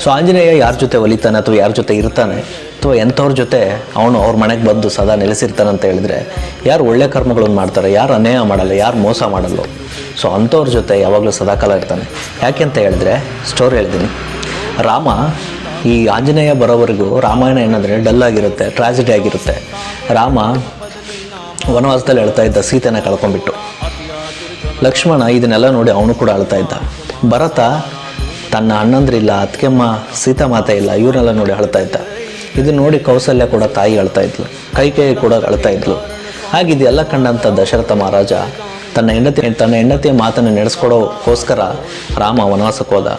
So Anjaneya ಯಾರ ಜೊತೆ ಒಲಿತಾನೆ ಅಥವಾ ಯಾರ ಜೊತೆ ಇರ್ತಾನೆ ಅಥವಾ ಎಂಥವ್ರ ಜೊತೆ ಅವನು ಅವ್ರ ಮನೆಗೆ ಬಂದು ಸದಾ ನೆಲೆಸಿರ್ತಾನೆ ಅಂತ ಹೇಳಿದರೆ, ಯಾರು ಒಳ್ಳೆ ಕರ್ಮಗಳನ್ನು ಮಾಡ್ತಾರೆ, ಯಾರು ಅನ್ಯಾಯ ಮಾಡಲ್ಲ, ಯಾರು ಮೋಸ ಮಾಡಲ್ಲ, ಸೊ ಅಂಥವ್ರ ಜೊತೆ ಯಾವಾಗಲೂ ಸದಾಕಾಲ ಇರ್ತಾನೆ. ಯಾಕೆ ಅಂತ ಹೇಳಿದ್ರೆ ಸ್ಟೋರಿ ಹೇಳ್ತೀನಿ. ರಾಮ ಈ ಆಂಜನೇಯ ಬರೋವರೆಗೂ ರಾಮಾಯಣ ಏನಂದರೆ ಡಲ್ ಆಗಿರುತ್ತೆ, ಟ್ರಾಜಿಡಿ ಆಗಿರುತ್ತೆ. ರಾಮ ವನವಾಸದಲ್ಲಿ ಅಳ್ತಾ ಇದ್ದ ಸೀತೆನ ಕಳ್ಕೊಂಡ್ಬಿಟ್ಟು. ಲಕ್ಷ್ಮಣ ಇದನ್ನೆಲ್ಲ ನೋಡಿ ಅವನು ಕೂಡ ಅಳ್ತಾ ಇದ್ದ. ಭರತ ತನ್ನ ಅಣ್ಣಂದ್ರಿಲ್ಲ, ಅತ್ತಿಗೆಮ್ಮ ಸೀತಾಮಾತೆ ಇಲ್ಲ, ಇವರೆಲ್ಲ ನೋಡಿ ಅಳ್ತಾ ಇದ್ದ. ಇದನ್ನು ನೋಡಿ ಕೌಸಲ್ಯ ಕೂಡ ತಾಯಿ ಅಳ್ತಾ ಇದ್ಲು, ಕೈಕೇಯಿ ಕೂಡ ಅಳ್ತಾ ಇದ್ಲು. ಹಾಗಿದೆಲ್ಲ ಕಂಡಂಥ ದಶರಥ ಮಹಾರಾಜ ತನ್ನ ಹೆಂಡತಿಯ ಮಾತನ್ನು ನಡೆಸ್ಕೊಡೋಕ್ಕೋಸ್ಕರ ರಾಮ ವನವಾಸಕ್ಕೆ ಹೋದ.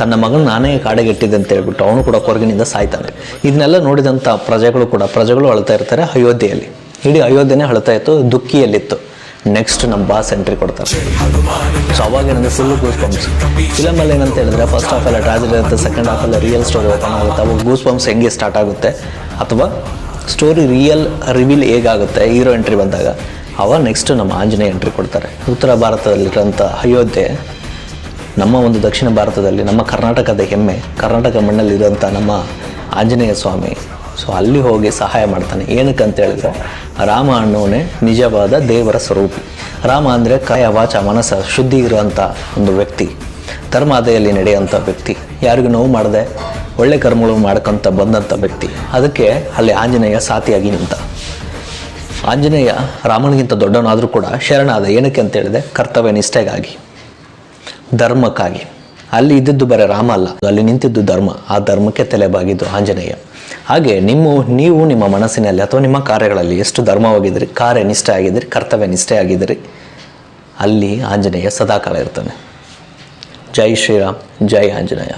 ತನ್ನ ಮಗನ ನಾನೇ ಕಾಡೆಗೆಟ್ಟಿದ್ದೆ ಅಂತ ಹೇಳ್ಬಿಟ್ಟು ಅವನು ಕೂಡ ಕೊರಗಿನಿಂದ ಸಾಯ್ತಾನೆ. ಇದನ್ನೆಲ್ಲ ನೋಡಿದಂಥ ಪ್ರಜೆಗಳು ಅಳ್ತಾ ಇರ್ತಾರೆ ಅಯೋಧ್ಯೆಯಲ್ಲಿ. ಇಡೀ ಅಯೋಧ್ಯೆನೇ ಅಳ್ತಾ ಇತ್ತು, ದುಃಖಿಯಲ್ಲಿತ್ತು. ನೆಕ್ಸ್ಟ್ ನಮ್ಮ ಬಾಸ್ ಎಂಟ್ರಿ ಕೊಡ್ತಾರೆ. ಸೊ ಅವಾಗ ಏನಂದರೆ ಫುಲ್ಲು ಗೂಸ್ ಬಂಪ್ಸ್. ಫಿಲಮಲ್ಲಿ ಏನಂತ ಹೇಳಿದ್ರೆ ಫಸ್ಟ್ ಹಾಫೆಲ್ಲ ಟ್ರಾಜಿಡಿ ಇರುತ್ತೆ, ಸೆಕೆಂಡ್ ಹಾಫೆಲ್ಲ ರಿಯಲ್ ಸ್ಟೋರಿ ಓಪನ್ ಆಗುತ್ತೆ. ಅವಾಗ ಗೂಸ್ ಬಂಪ್ಸ್ ಹೆಂಗೆ ಸ್ಟಾರ್ಟ್ ಆಗುತ್ತೆ ಅಥವಾ ಸ್ಟೋರಿ ರಿವೀಲ್ ಹೇಗಾಗುತ್ತೆ ಹೀರೋ ಎಂಟ್ರಿ ಬಂದಾಗ, ಅವಾಗ ನೆಕ್ಸ್ಟ್ ನಮ್ಮ ಆಂಜನೇಯ ಎಂಟ್ರಿ ಕೊಡ್ತಾರೆ. ಉತ್ತರ ಭಾರತದಲ್ಲಿರೋಂಥ ಅಯೋಧ್ಯೆ ನಮ್ಮ ಒಂದು ದಕ್ಷಿಣ ಭಾರತದಲ್ಲಿ ನಮ್ಮ ಕರ್ನಾಟಕದ ಹೆಮ್ಮೆ, ಕರ್ನಾಟಕ ಮಣ್ಣಲ್ಲಿರೋಂಥ ನಮ್ಮ ಆಂಜನೇಯ ಸ್ವಾಮಿ. ಸೊ ಅಲ್ಲಿ ಹೋಗಿ ಸಹಾಯ ಮಾಡ್ತಾನೆ. ಏನಕ್ಕೆ ಅಂತ ಹೇಳಿದ್ರೆ ರಾಮ ಅನ್ನೋನೇ ನಿಜವಾದ ದೇವರ ಸ್ವರೂಪಿ. ರಾಮ ಅಂದರೆ ಕಾಯ ವಾಚ ಮನಸ್ಸ ಶುದ್ಧಿ ಇರುವಂಥ ಒಂದು ವ್ಯಕ್ತಿ, ಧರ್ಮಾದೆಯಲ್ಲಿ ನಡೆಯುವಂಥ ವ್ಯಕ್ತಿ, ಯಾರಿಗೂ ನೋವು ಮಾಡದೆ ಒಳ್ಳೆ ಕರ್ಮಗಳು ಮಾಡ್ಕೊತ ಬಂದಂಥ ವ್ಯಕ್ತಿ. ಅದಕ್ಕೆ ಅಲ್ಲಿ ಆಂಜನೇಯ ಸಾತಿಯಾಗಿ ನಿಂತ. ಆಂಜನೇಯ ರಾಮನಿಗಿಂತ ದೊಡ್ಡವನಾದರೂ ಕೂಡ ಶರಣಾದ. ಏನಕ್ಕೆ ಅಂತ ಹೇಳಿದೆ ಕರ್ತವ್ಯ ನಿಷ್ಠೆಗಾಗಿ, ಧರ್ಮಕ್ಕಾಗಿ. ಅಲ್ಲಿ ಇದ್ದಿದ್ದು ಬರೀ ರಾಮ ಅಲ್ಲ, ಅಲ್ಲಿ ನಿಂತಿದ್ದು ಧರ್ಮ. ಆ ಧರ್ಮಕ್ಕೆ ತಲೆಬಾಗಿದ್ದು ಆಂಜನೇಯ. ಹಾಗೆ ನೀವು ನಿಮ್ಮ ಮನಸ್ಸಿನಲ್ಲಿ ಅಥವಾ ನಿಮ್ಮ ಕಾರ್ಯಗಳಲ್ಲಿ ಎಷ್ಟು ಧರ್ಮವಾಗಿದ್ರಿ, ಕಾರ್ಯನಿಷ್ಠೆ ಆಗಿದ್ರಿ, ಕರ್ತವ್ಯ ನಿಷ್ಠೆ ಆಗಿದ್ರಿ, ಅಲ್ಲಿ ಆಂಜನೇಯ ಸದಾಕಾಲ ಇರ್ತಾನೆ. ಜೈ ಶ್ರೀರಾಮ್, ಜೈ ಆಂಜನೇಯ.